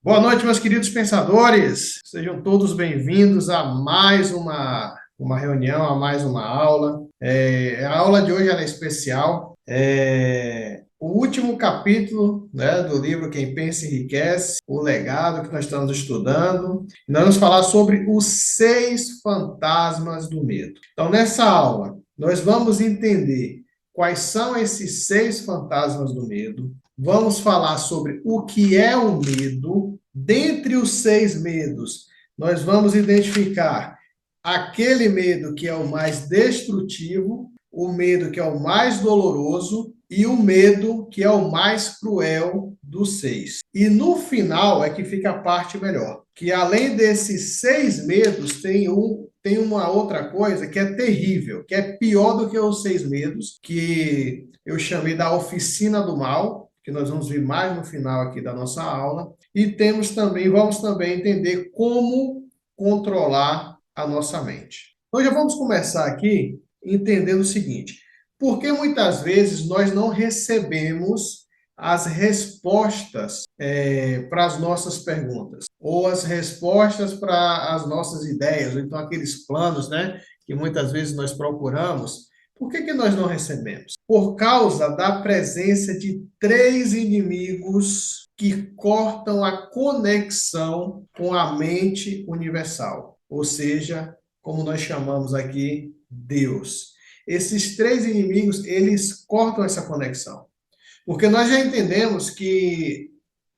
Boa noite, meus queridos pensadores. Sejam todos bem-vindos a mais uma reunião, a mais uma aula. A aula de hoje ela é especial. O último capítulo, né, do livro Quem Pensa Enriquece, o legado que nós estamos estudando. Nós vamos falar sobre os 6 fantasmas do medo. Então, nessa aula, nós vamos entender quais são esses 6 fantasmas do medo. Vamos falar sobre o que é o medo. Dentre os 6 medos, nós vamos identificar aquele medo que é o mais destrutivo, o medo que é o mais doloroso e o medo que é o mais cruel dos 6. E no final é que fica a parte melhor, que além desses 6 medos, tem uma outra coisa que é terrível, que é pior do que os 6 medos, que eu chamei da oficina do mal, que nós vamos ver mais no final aqui da nossa aula, e vamos também entender como controlar a nossa mente. Então já vamos começar aqui entendendo o seguinte: por que muitas vezes nós não recebemos as respostas para as nossas perguntas, ou as respostas para as nossas ideias, ou então aqueles planos, né, que muitas vezes nós procuramos? Por que nós não recebemos? Por causa da presença de 3 inimigos que cortam a conexão com a mente universal, ou seja, como nós chamamos aqui, Deus. Esses 3 inimigos, eles cortam essa conexão. Porque nós já entendemos que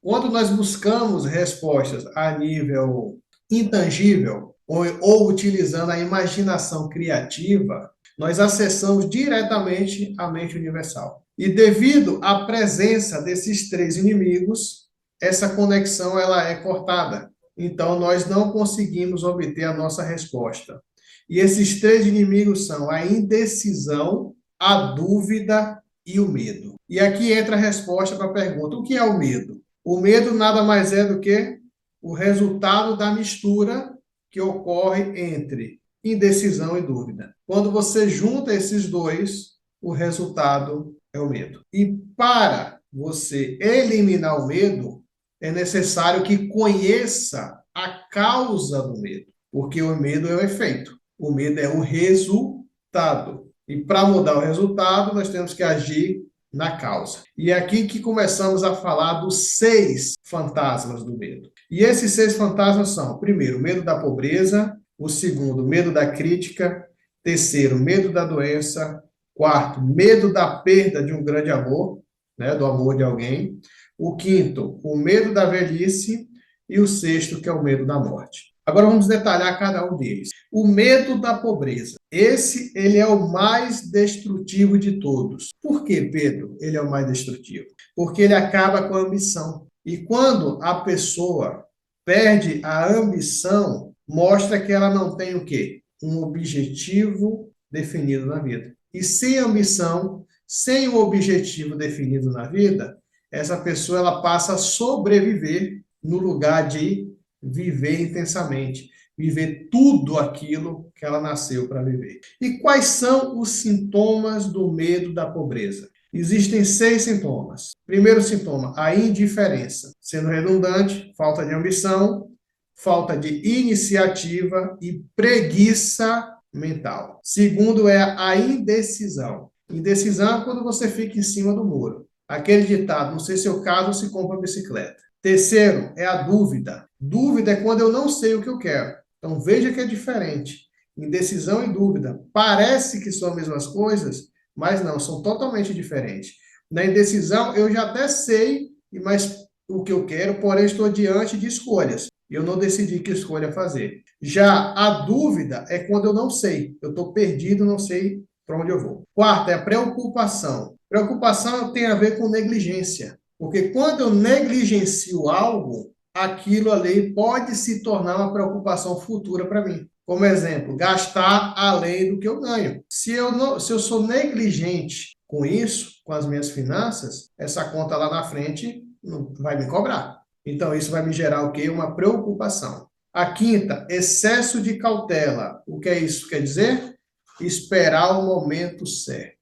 quando nós buscamos respostas a nível intangível, ou utilizando a imaginação criativa, nós acessamos diretamente a mente universal. E devido à presença desses 3 inimigos, essa conexão ela é cortada. Então, nós não conseguimos obter a nossa resposta. E esses 3 inimigos são a indecisão, a dúvida e o medo. E aqui entra a resposta para a pergunta: o que é o medo? O medo nada mais é do que o resultado da mistura que ocorre entre indecisão e dúvida. Quando você junta esses dois, o resultado é o medo. E para você eliminar o medo, é necessário que conheça a causa do medo, porque o medo é o efeito, o medo é o resultado. E para mudar o resultado, nós temos que agir na causa. E é aqui que começamos a falar dos 6 fantasmas do medo. E esses 6 fantasmas são: primeiro, o medo da pobreza; o segundo, medo da crítica; terceiro, medo da doença; quarto, medo da perda de um grande amor, né, do amor de alguém; o quinto, o medo da velhice; e o sexto, que é o medo da morte. Agora vamos detalhar cada um deles. O medo da pobreza. Ele é o mais destrutivo de todos. Por que, Pedro, ele é o mais destrutivo? Porque ele acaba com a ambição. E quando a pessoa perde a ambição, mostra que ela não tem o quê? Um objetivo definido na vida. E sem ambição, sem um objetivo definido na vida, essa pessoa ela passa a sobreviver no lugar de viver intensamente, viver tudo aquilo que ela nasceu para viver. E quais são os sintomas do medo da pobreza? Existem 6 sintomas. Primeiro sintoma, a indiferença. Sendo redundante, falta de ambição, falta de iniciativa e preguiça mental. Segundo é a indecisão. Indecisão é quando você fica em cima do muro. Aquele ditado: não sei se eu caso ou se compro bicicleta. Terceiro é a dúvida. Dúvida é quando eu não sei o que eu quero. Então veja que é diferente. Indecisão e dúvida. Parece que são as mesmas coisas, mas não, são totalmente diferentes. Na indecisão, eu já até sei mas o que eu quero, porém estou diante de escolhas. E eu não decidi que escolha fazer. Já a dúvida é quando eu não sei. Eu estou perdido, não sei para onde eu vou. Quarta é a preocupação. Preocupação tem a ver com negligência. Porque quando eu negligencio algo, aquilo ali pode se tornar uma preocupação futura para mim. Como exemplo, gastar além do que eu ganho. Se eu sou negligente com isso, com as minhas finanças, essa conta lá na frente não vai me cobrar. Então, isso vai me gerar o quê? Uma preocupação. A quinta, excesso de cautela. O que é isso? Quer dizer? Esperar o momento certo.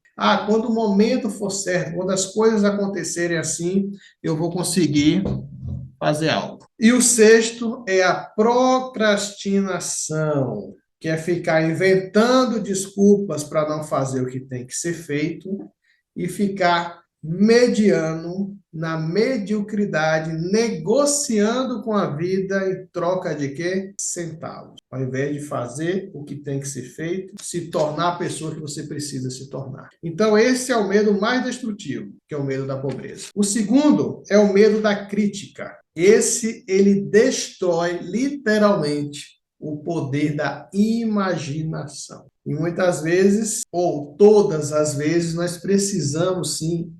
Quando o momento for certo, quando as coisas acontecerem assim, eu vou conseguir fazer algo. E o sexto é a procrastinação, que é ficar inventando desculpas para não fazer o que tem que ser feito e ficar mediano na mediocridade, negociando com a vida em troca de quê? Centavos. Ao invés de fazer o que tem que ser feito, se tornar a pessoa que você precisa se tornar. Então, esse é o medo mais destrutivo, que é o medo da pobreza. O segundo é o medo da crítica. Esse, ele destrói literalmente o poder da imaginação. E muitas vezes, ou todas as vezes, nós precisamos sim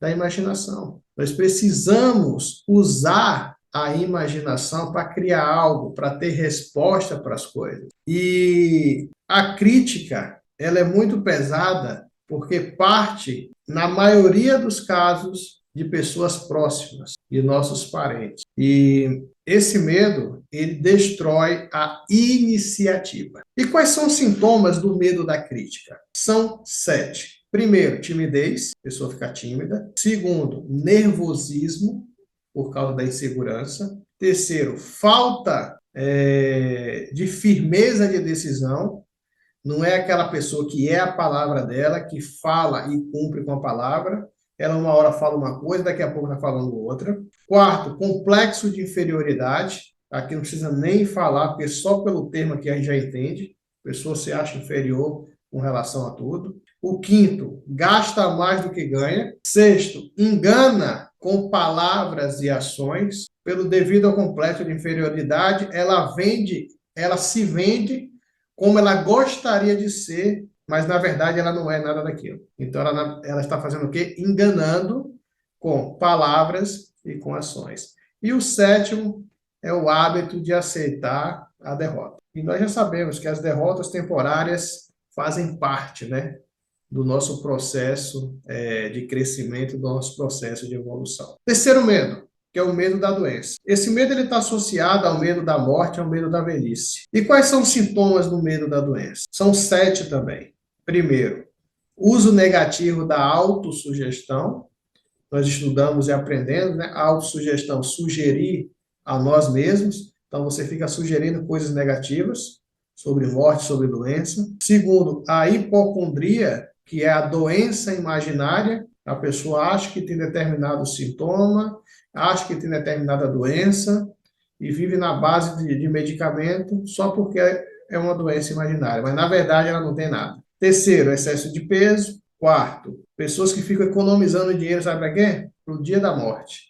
da imaginação. Nós precisamos usar a imaginação para criar algo, para ter resposta para as coisas. E a crítica, ela é muito pesada porque parte, na maioria dos casos, de pessoas próximas, de nossos parentes. E esse medo, ele destrói a iniciativa. E quais são os sintomas do medo da crítica? São 7. Primeiro, timidez, a pessoa fica tímida. Segundo, nervosismo, por causa da insegurança. Terceiro, falta de firmeza de decisão. Não é aquela pessoa que é a palavra dela, que fala e cumpre com a palavra. Ela uma hora fala uma coisa, daqui a pouco está falando outra. Quarto, complexo de inferioridade. Aqui não precisa nem falar, porque só pelo termo aqui a gente já entende. A pessoa se acha inferior com relação a tudo. O quinto, gasta mais do que ganha. Sexto, engana com palavras e ações. Pelo devido ao complexo de inferioridade, ela se vende como ela gostaria de ser, mas na verdade ela não é nada daquilo. Então ela está fazendo o quê? Enganando com palavras e com ações. E o sétimo é o hábito de aceitar a derrota. E nós já sabemos que as derrotas temporárias fazem parte, né, do nosso processo de crescimento, do nosso processo de evolução. Terceiro medo, que é o medo da doença. Esse medo está associado ao medo da morte, ao medo da velhice. E quais são os sintomas do medo da doença? São 7 também. Primeiro, uso negativo da autossugestão. Nós estudamos e aprendemos, né? A autossugestão, sugerir a nós mesmos. Então, você fica sugerindo coisas negativas sobre morte, sobre doença. Segundo, a hipocondria, que é a doença imaginária. A pessoa acha que tem determinado sintoma, acha que tem determinada doença e vive na base de medicamento só porque é uma doença imaginária, mas na verdade ela não tem nada. Terceiro, excesso de peso. Quarto, pessoas que ficam economizando dinheiro, sabe para quê? Para o dia da morte.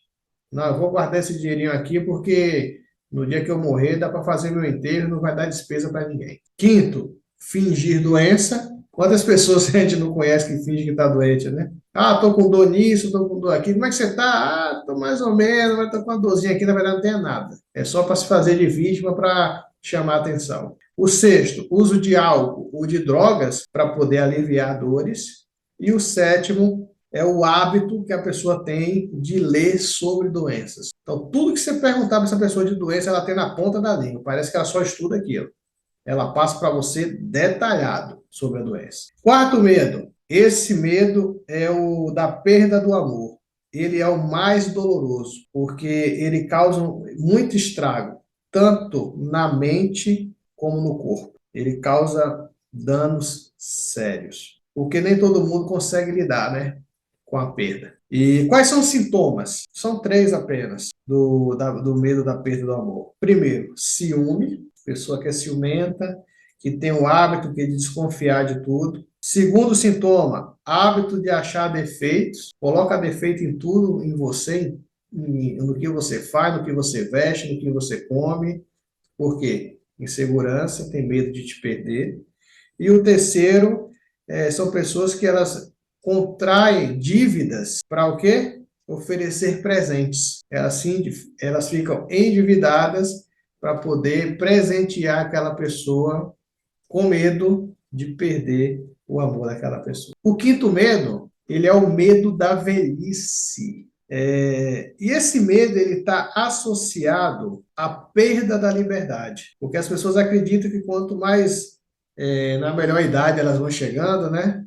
Não, eu vou guardar esse dinheirinho aqui porque no dia que eu morrer dá para fazer meu enterro, não vai dar despesa para ninguém. Quinto, fingir doença. Quantas pessoas a gente não conhece que finge que está doente, né? Ah, tô com dor nisso, tô com dor aqui. Como é que você tá? Ah, tô mais ou menos, mas tô com uma dorzinha aqui, na verdade não tem nada. É só para se fazer de vítima para chamar atenção. O sexto, uso de álcool ou de drogas para poder aliviar dores. E o sétimo é o hábito que a pessoa tem de ler sobre doenças. Então, tudo que você perguntar para essa pessoa de doença, ela tem na ponta da língua. Parece que ela só estuda aquilo. Ela passa para você detalhado sobre a doença. Quarto medo. Esse medo é o da perda do amor. Ele é o mais doloroso, porque ele causa muito estrago, tanto na mente como no corpo. Ele causa danos sérios, porque nem todo mundo consegue lidar, né, com a perda. E quais são os sintomas? São 3 apenas do medo da perda do amor. Primeiro, ciúme, pessoa que é ciumenta, que tem o hábito de desconfiar de tudo. Segundo sintoma, hábito de achar defeitos, coloca defeito em tudo, em você, no que você faz, no que você veste, no que você come. Por quê? Insegurança, tem medo de te perder. E o terceiro, são pessoas que elas contraem dívidas para o quê? Oferecer presentes. Elas ficam endividadas para poder presentear aquela pessoa com medo de perder o amor daquela pessoa. O quinto medo, ele é o medo da velhice. E esse medo ele está associado à perda da liberdade, porque as pessoas acreditam que quanto mais na melhor idade elas vão chegando, né?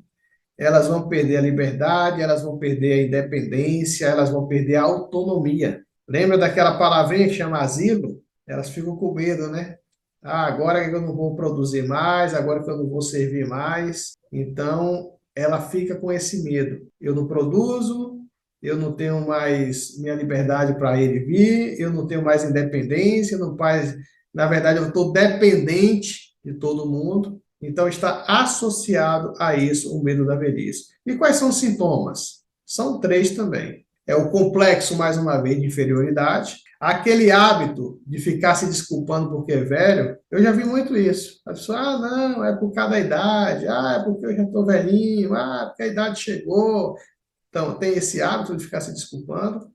Elas vão perder a liberdade, elas vão perder a independência, elas vão perder a autonomia. Lembra daquela palavrinha que chama asilo? Elas ficam com medo, né? Ah, agora que eu não vou produzir mais, agora que eu não vou servir mais. Então, ela fica com esse medo. Eu não produzo, eu não tenho mais minha liberdade para ele vir, eu não tenho mais independência, não faz... Na verdade, eu estou dependente de todo mundo. Então, está associado a isso o medo da velhice. E quais são os sintomas? São três também. É o complexo, mais uma vez, de inferioridade. Aquele hábito de ficar se desculpando porque é velho, eu já vi muito isso. A pessoa, ah, não, é por causa da idade, ah, é porque eu já estou velhinho, ah, porque a idade chegou. Então, tem esse hábito de ficar se desculpando.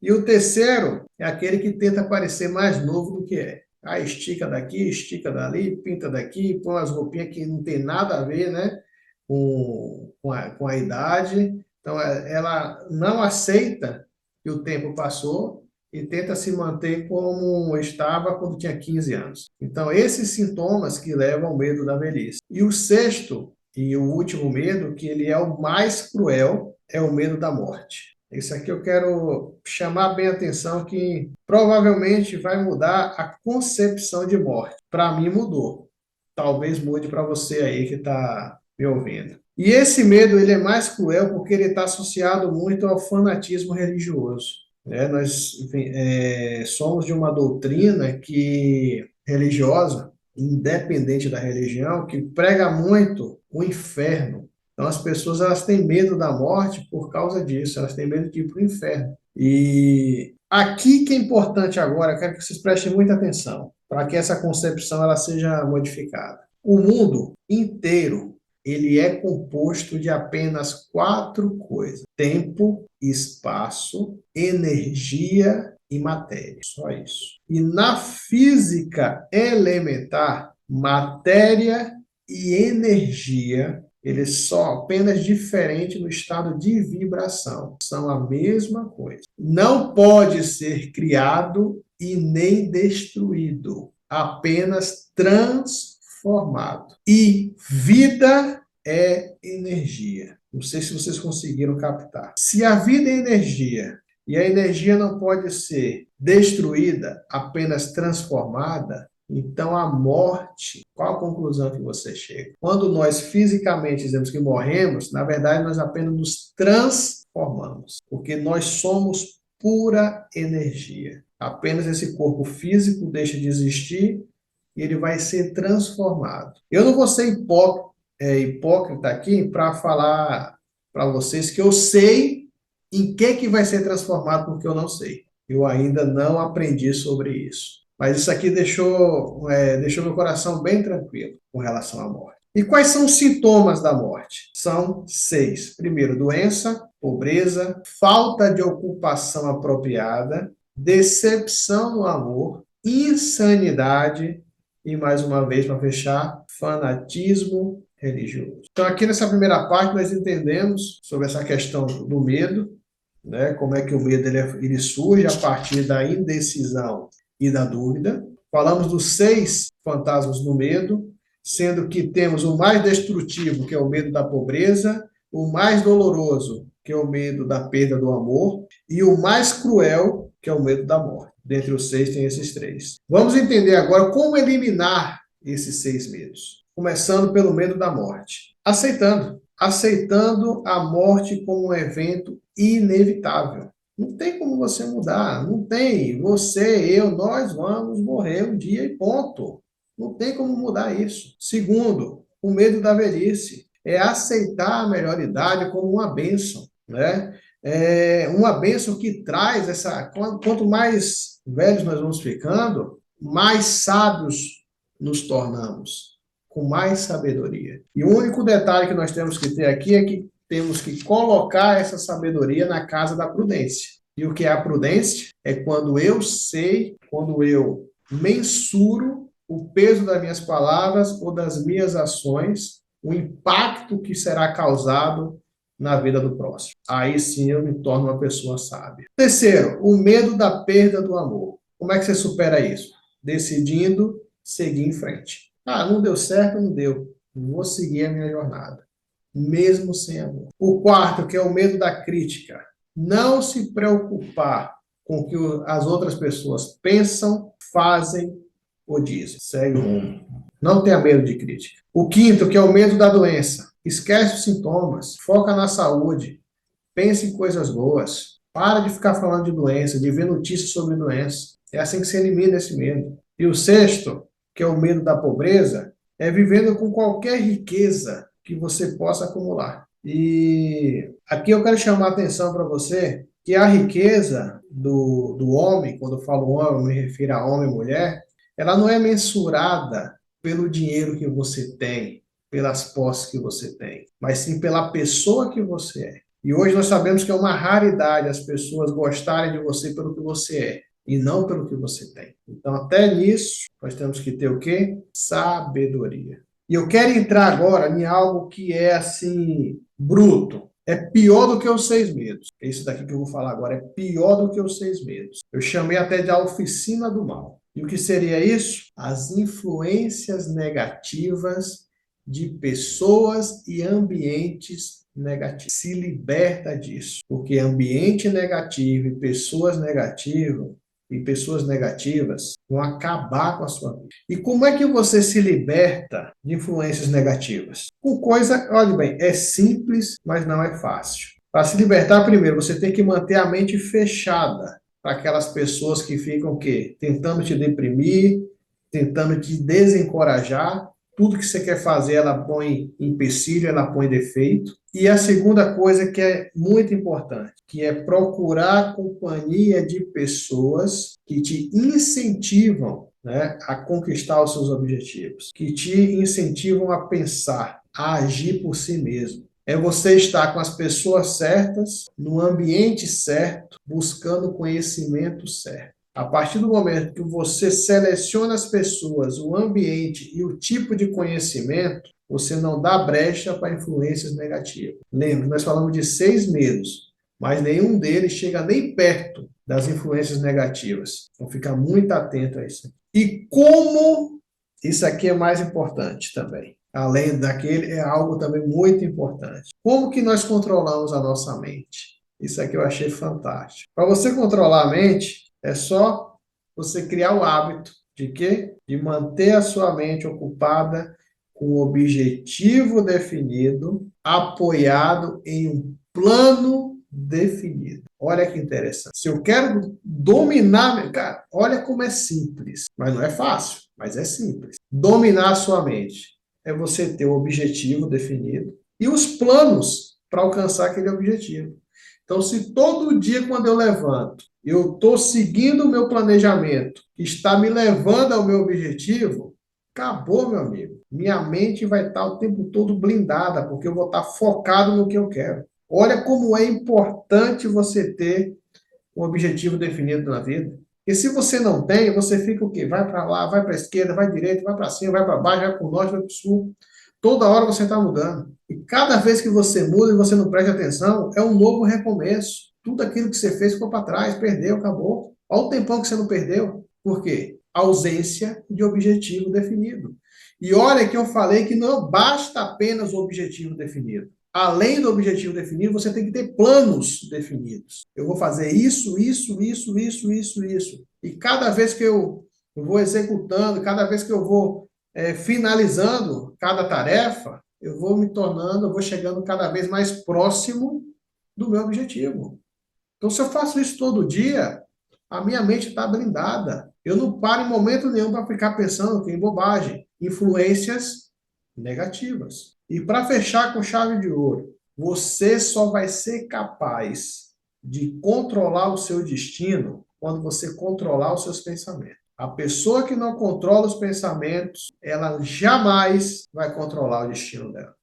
E o terceiro é aquele que tenta parecer mais novo do que é. Ah, estica daqui, estica dali, pinta daqui, põe umas roupinhas que não tem nada a ver, né, com a idade. Então, ela não aceita que o tempo passou e tenta se manter como estava quando tinha 15 anos. Então, esses sintomas que levam ao medo da velhice. E o sexto e o último medo, que ele é o mais cruel, é o medo da morte. Isso aqui eu quero chamar bem a atenção que provavelmente vai mudar a concepção de morte. Para mim mudou. Talvez mude para você aí que está me ouvindo. E esse medo ele é mais cruel porque ele está associado muito ao fanatismo religioso. Nós enfim, somos de uma doutrina que religiosa, independente da religião, que prega muito o inferno. Então as pessoas elas têm medo da morte por causa disso, elas têm medo de ir para o inferno. E aqui que é importante agora, eu quero que vocês prestem muita atenção para que essa concepção ela seja modificada. O mundo inteiro ele é composto de apenas quatro coisas: tempo, espaço, energia e matéria. Só isso. E na física elementar, matéria e energia, eles são apenas diferentes no estado de vibração. São a mesma coisa. Não pode ser criado e nem destruído, apenas transformado. E vida é energia. Não sei se vocês conseguiram captar. Se a vida é energia e a energia não pode ser destruída, apenas transformada, então a morte, qual a conclusão que você chega? Quando nós fisicamente dizemos que morremos, na verdade nós apenas nos transformamos, porque nós somos pura energia. Apenas esse corpo físico deixa de existir e ele vai ser transformado. Eu não vou ser hipócrita aqui para falar para vocês que eu sei em que vai ser transformado, porque eu não sei. Eu ainda não aprendi sobre isso. Mas isso aqui deixou meu coração bem tranquilo com relação à morte. E quais são os sintomas da morte? São 6. Primeiro, doença, pobreza, falta de ocupação apropriada, decepção no amor, insanidade e, mais uma vez, para fechar, fanatismo religioso. Então, aqui nessa primeira parte, nós entendemos sobre essa questão do medo, né? Como é que o medo ele surge a partir da indecisão e da dúvida. Falamos dos 6 fantasmas do medo, sendo que temos o mais destrutivo, que é o medo da pobreza, o mais doloroso, que é o medo da perda do amor, e o mais cruel, que é o medo da morte. Dentre os 6 tem esses 3. Vamos entender agora como eliminar esses 6 medos. Começando pelo medo da morte. Aceitando a morte como um evento inevitável. Não tem como você mudar, não tem. Você, eu, nós vamos morrer um dia e ponto. Não tem como mudar isso. Segundo, o medo da velhice. É aceitar a melhor idade como uma bênção, né? É uma bênção que traz essa... Quanto mais velhos nós vamos ficando, mais sábios nos tornamos, com mais sabedoria. E o único detalhe que nós temos que ter aqui é que temos que colocar essa sabedoria na casa da prudência. E o que é a prudência? É quando eu sei, quando eu mensuro o peso das minhas palavras ou das minhas ações, o impacto que será causado na vida do próximo. Aí sim eu me torno uma pessoa sábia. Terceiro, o medo da perda do amor. Como é que você supera isso? Decidindo seguir em frente. Ah, não deu certo, não deu. Vou seguir a minha jornada, mesmo sem amor. O quarto, que é o medo da crítica. Não se preocupar com o que as outras pessoas pensam, fazem ou dizem. Segue o rumo. Não tenha medo de crítica. O quinto, que é o medo da doença. Esquece os sintomas, foca na saúde, pense em coisas boas. Para de ficar falando de doença, de ver notícias sobre doença. É assim que se elimina esse medo. E o sexto, que é o medo da pobreza, é vivendo com qualquer riqueza que você possa acumular. E aqui eu quero chamar a atenção para você que a riqueza do homem, quando eu falo homem, eu me refiro a homem e mulher, ela não é mensurada pelo dinheiro que você tem, pelas posses que você tem, mas sim pela pessoa que você é. E hoje nós sabemos que é uma raridade as pessoas gostarem de você pelo que você é e não pelo que você tem. Então, até nisso, nós temos que ter o quê? Sabedoria. E eu quero entrar agora em algo que é, assim, bruto. É pior do que os 6 medos. Isso daqui que eu vou falar agora é pior do que os 6 medos. Eu chamei até de a oficina do mal. E o que seria isso? As influências negativas de pessoas e ambientes negativos. Se liberta disso, porque ambiente negativo e pessoas negativas vão acabar com a sua vida. E como é que você se liberta de influências negativas? Com coisa, olha bem, é simples, mas não é fácil. Para se libertar, primeiro, você tem que manter a mente fechada para aquelas pessoas que ficam o quê? Tentando te deprimir, tentando te desencorajar. Tudo que você quer fazer, ela põe empecilho, ela põe defeito. E a segunda coisa que é muito importante, que é procurar a companhia de pessoas que te incentivam, né, a conquistar os seus objetivos, que te incentivam a pensar, a agir por si mesmo. É você estar com as pessoas certas, no ambiente certo, buscando o conhecimento certo. A partir do momento que você seleciona as pessoas, o ambiente e o tipo de conhecimento, você não dá brecha para influências negativas. Lembre, nós falamos de 6 medos, mas nenhum deles chega nem perto das influências negativas. Então, fica muito atento a isso. E como isso aqui é mais importante também. Além daquele, é algo também muito importante. Como que nós controlamos a nossa mente? Isso aqui eu achei fantástico. Para você controlar a mente, é só você criar o hábito de quê? De manter a sua mente ocupada com um objetivo definido, apoiado em um plano definido. Olha que interessante. Se eu quero dominar, cara, olha como é simples, mas não é fácil, mas é simples. Dominar a sua mente é você ter o objetivo definido e os planos para alcançar aquele objetivo. Então, se todo dia, quando eu levanto, eu estou seguindo o meu planejamento, que está me levando ao meu objetivo, acabou, meu amigo. Minha mente vai estar o tempo todo blindada, porque eu vou estar focado no que eu quero. Olha como é importante você ter um objetivo definido na vida. E se você não tem, você fica o quê? Vai para lá, vai para a esquerda, vai direita, vai para cima, vai para baixo, vai para o norte, vai para o sul. Toda hora você está mudando. E cada vez que você muda e você não presta atenção, é um novo recomeço. Tudo aquilo que você fez ficou para trás, perdeu, acabou. Olha o tempão que você não perdeu. Por quê? Ausência de objetivo definido. E olha que eu falei que não basta apenas o objetivo definido. Além do objetivo definido, você tem que ter planos definidos. Eu vou fazer isso, isso, isso, isso, isso, isso. E cada vez que eu vou executando, cada vez que eu vou finalizando cada tarefa, eu vou me tornando, eu vou chegando cada vez mais próximo do meu objetivo. Então, se eu faço isso todo dia, a minha mente está blindada. Eu não paro em momento nenhum para ficar pensando em bobagem, influências negativas. E para fechar com chave de ouro, você só vai ser capaz de controlar o seu destino quando você controlar os seus pensamentos. A pessoa que não controla os pensamentos, ela jamais vai controlar o destino dela.